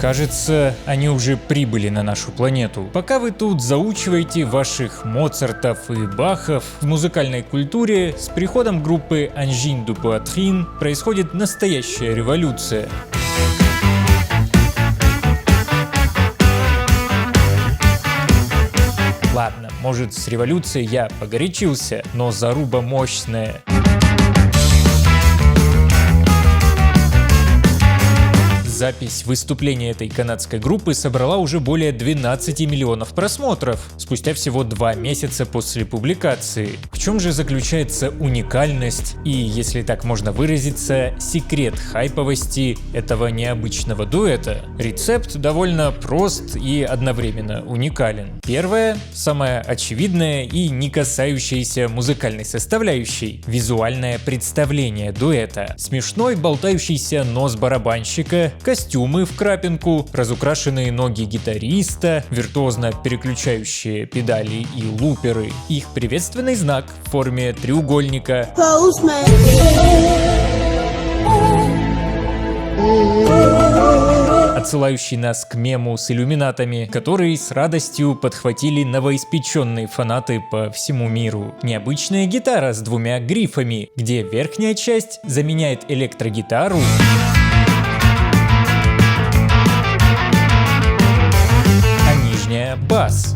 Кажется, они уже прибыли на нашу планету. Пока вы тут заучиваете ваших Моцартов и Бахов, в музыкальной культуре с приходом группы Engine du Poitrine происходит настоящая революция. Ладно, может, с революцией я погорячился, но заруба мощная. Запись выступления этой канадской группы собрала уже более 12 миллионов просмотров, спустя всего 2 месяца после публикации. В чем же заключается уникальность и, если так можно выразиться, секрет хайповости этого необычного дуэта? Рецепт довольно прост и одновременно уникален. Первое, самое очевидное и не касающееся музыкальной составляющей – визуальное представление дуэта. Смешной болтающийся нос барабанщика, костюмы в крапинку, разукрашенные ноги гитариста, виртуозно переключающие педали и луперы, их приветственный знак в форме треугольника, отсылающий нас к мему с иллюминатами, который с радостью подхватили новоиспеченные фанаты по всему миру. Необычная гитара с 2 грифами, где верхняя часть заменяет электрогитару, бас.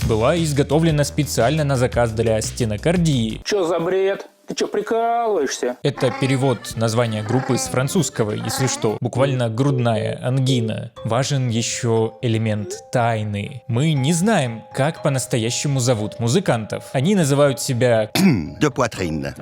Была изготовлена специально на заказ для стенокардии. Чё за бред? Ты чё, прикалываешься? Это перевод названия группы с французского, если что, буквально грудная ангина. Важен еще элемент тайны. Мы не знаем, как по-настоящему зовут музыкантов. Они называют себя de poitrine.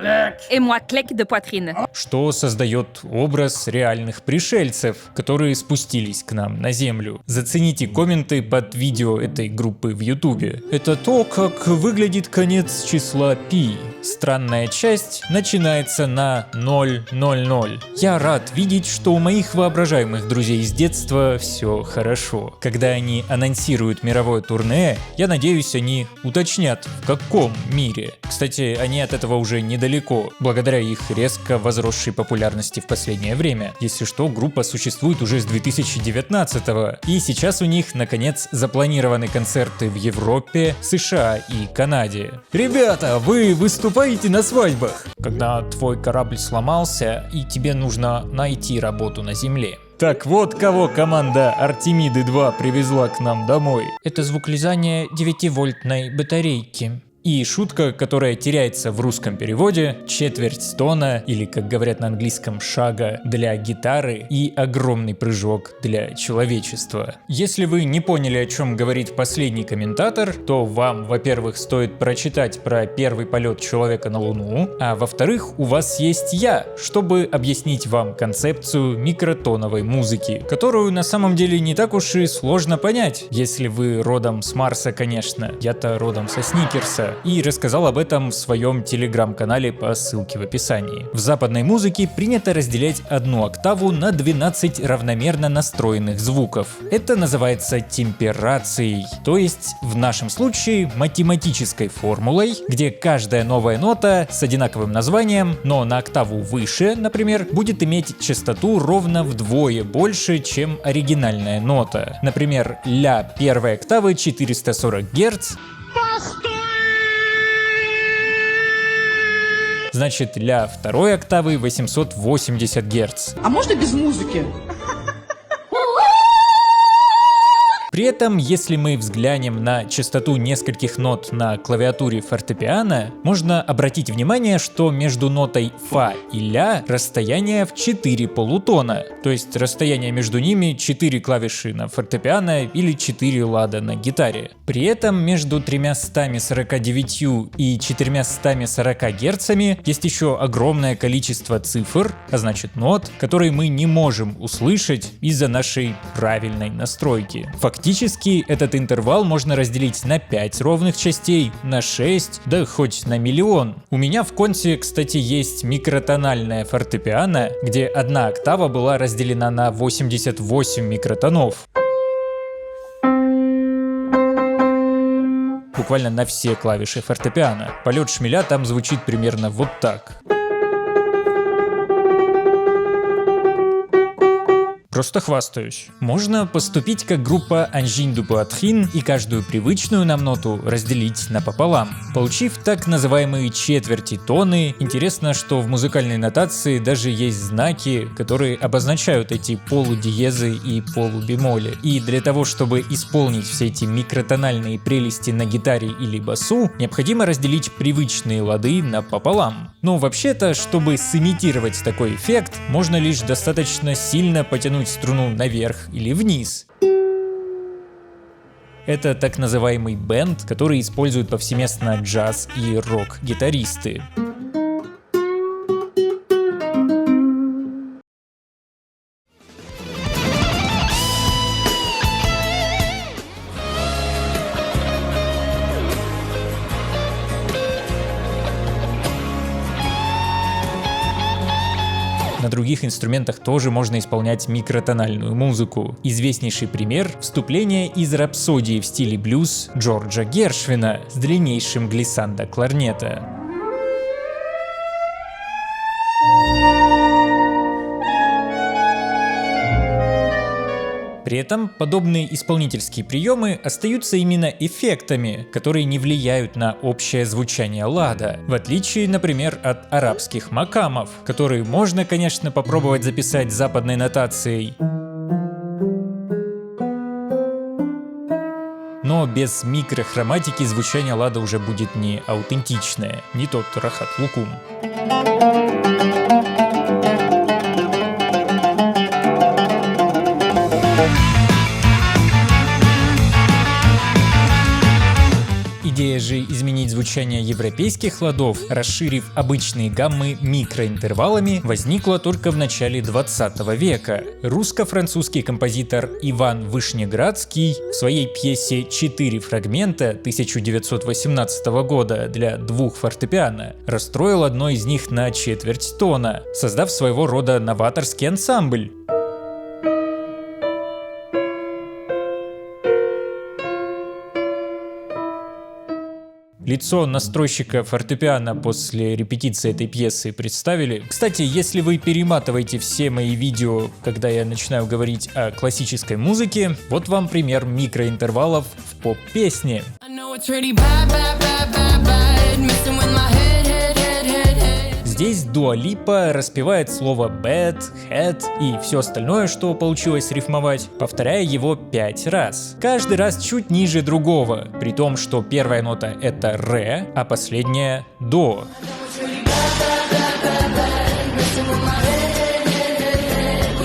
Et moi, клек de poitrine. Что создает образ реальных пришельцев, которые спустились к нам на Землю. Зацените комменты под видео этой группы в Ютубе. Это то, как выглядит конец числа π. Странная часть начинается на 000. Я рад видеть, что у моих воображаемых друзей с детства все хорошо. Когда они анонсируют мировое турне, я надеюсь, они уточнят, в каком мире. Кстати, они от этого уже недалеко, благодаря их резко возросшей популярности в последнее время. Если что, группа существует уже с 2019-го, и сейчас у них, наконец, запланированы концерты в Европе, США и Канаде. Ребята, вы выступаете на свадьбах, когда твой корабль сломался и тебе нужно найти работу на Земле. Так вот кого команда Артемиды 2 привезла к нам домой. Это звук лизания 9-вольтной батарейки. И шутка, которая теряется в русском переводе, четверть тона, или, как говорят на английском, шага для гитары и огромный прыжок для человечества. Если вы не поняли, о чем говорит последний комментатор, то вам, во-первых, стоит прочитать про первый полет человека на Луну, а во-вторых, у вас есть я, чтобы объяснить вам концепцию микротоновой музыки, которую на самом деле не так уж и сложно понять, если вы родом с Марса, конечно. Я-то родом со Сникерса. И рассказал об этом в своем телеграм-канале по ссылке в описании. В западной музыке принято разделять одну октаву на 12 равномерно настроенных звуков. Это называется темперацией, то есть в нашем случае математической формулой, где каждая новая нота с одинаковым названием, но на октаву выше, например, будет иметь частоту ровно вдвое больше, чем оригинальная нота. Например, ля первой октавы 440 Гц, значит, ля второй октавы 880 Гц. А можно без музыки? При этом, если мы взглянем на частоту нескольких нот на клавиатуре фортепиано, можно обратить внимание, что между нотой фа и ля расстояние в 4 полутона, то есть расстояние между ними 4 клавиши на фортепиано или 4 лада на гитаре. При этом между 349 и 440 герцами есть еще огромное количество цифр, а значит нот, которые мы не можем услышать из-за нашей правильной настройки. Фактически этот интервал можно разделить на 5 ровных частей, на 6, да хоть на миллион. У меня в конте, кстати, есть микротональное фортепиано, где одна октава была разделена на 88 микротонов. Буквально на все клавиши фортепиано. Полет шмеля там звучит примерно вот так. просто хвастаюсь. Можно поступить как группа Engine du Poitrine и каждую привычную нам ноту разделить напополам, получив так называемые четверти тоны. Интересно, что в музыкальной нотации даже есть знаки, которые обозначают эти полудиезы и полубемоли. И для того, чтобы исполнить все эти микротональные прелести на гитаре или басу, необходимо разделить привычные лады напополам. Но вообще-то, чтобы сымитировать такой эффект, можно лишь достаточно сильно потянуть струну наверх или вниз. Это так называемый бенд, который используют повсеместно джаз и рок-гитаристы. На других инструментах тоже можно исполнять микротональную музыку. Известнейший пример — вступление из рапсодии в стиле блюз Джорджа Гершвина с длиннейшим глиссандо кларнета. При этом подобные исполнительские приемы остаются именно эффектами, которые не влияют на общее звучание лада, в отличие, например, от арабских макамов, которые можно, конечно, попробовать записать западной нотацией, но без микрохроматики звучание лада уже будет не аутентичное, не тот рахат лукум. Идея же изменить звучание европейских ладов, расширив обычные гаммы микроинтервалами, возникла только в начале 20 века. Русско-французский композитор Иван Вышнеградский в своей пьесе «Четыре фрагмента» 1918 года для двух фортепиано расстроил одно из них на четверть тона, создав своего рода новаторский ансамбль. Лицо настройщика фортепиано после репетиции этой пьесы представили. Кстати, если вы перематываете все мои видео, когда я начинаю говорить о классической музыке, вот вам пример микроинтервалов в поп-песне. Здесь Дуа Липа распевает слово bad, head и все остальное, что получилось рифмовать, повторяя его 5 раз. Каждый раз чуть ниже другого, при том, что первая нота это ре, а последняя до.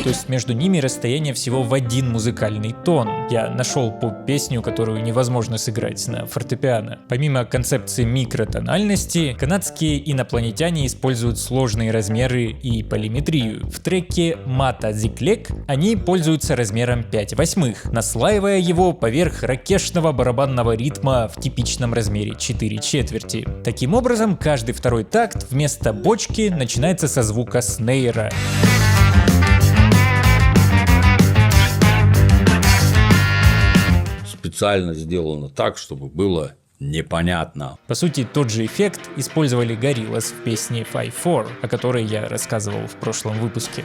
То есть между ними расстояние всего в один музыкальный тон. Я нашел поп-песню, которую невозможно сыграть на фортепиано. Помимо концепции микротональности, канадские инопланетяне используют сложные размеры и полиметрию. В треке «Мата Зиклек» они пользуются размером 5/8, наслаивая его поверх ракешного барабанного ритма в типичном размере 4/4. Таким образом, каждый второй такт вместо бочки начинается со звука снейра. Специально сделано так, чтобы было непонятно. По сути, тот же эффект использовали Gorillaz в песне 5/4, о которой я рассказывал в прошлом выпуске.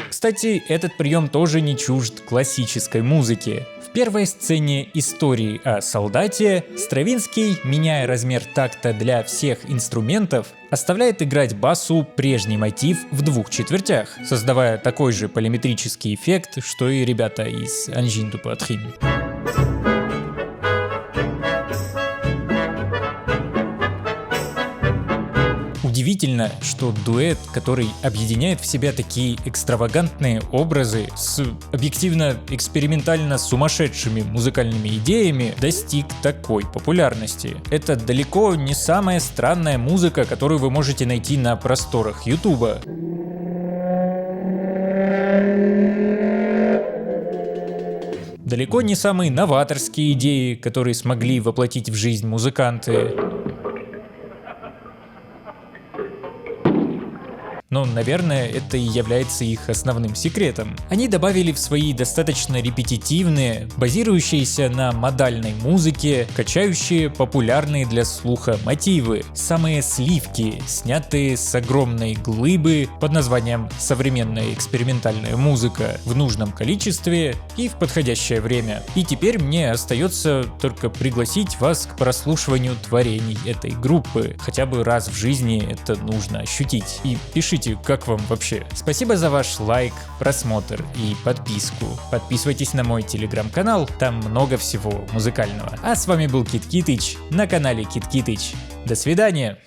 Кстати, этот прием тоже не чужд классической музыке. В первой сцене истории о солдате Стравинский, меняя размер такта для всех инструментов, оставляет играть басу прежний мотив в 2/4, создавая такой же полиметрический эффект, что и ребята из Engine du Poitrine. Удивительно, что дуэт, который объединяет в себя такие экстравагантные образы с объективно экспериментально сумасшедшими музыкальными идеями, достиг такой популярности. Это далеко не самая странная музыка, которую вы можете найти на просторах Ютуба. Далеко не самые новаторские идеи, которые смогли воплотить в жизнь музыканты. но, наверное, это и является их основным секретом. Они добавили в свои достаточно репетитивные, базирующиеся на модальной музыке, качающие популярные для слуха мотивы, самые сливки, снятые с огромной глыбы под названием «Современная экспериментальная музыка» в нужном количестве и в подходящее время. И теперь мне остается только пригласить вас к прослушиванию творений этой группы. Хотя бы раз в жизни это нужно ощутить. И пишите, как вам вообще. Спасибо за ваш лайк, просмотр и подписку. Подписывайтесь на мой телеграм-канал, там много всего музыкального. А с вами был Кит Китыч на канале Кит Китыч. До свидания!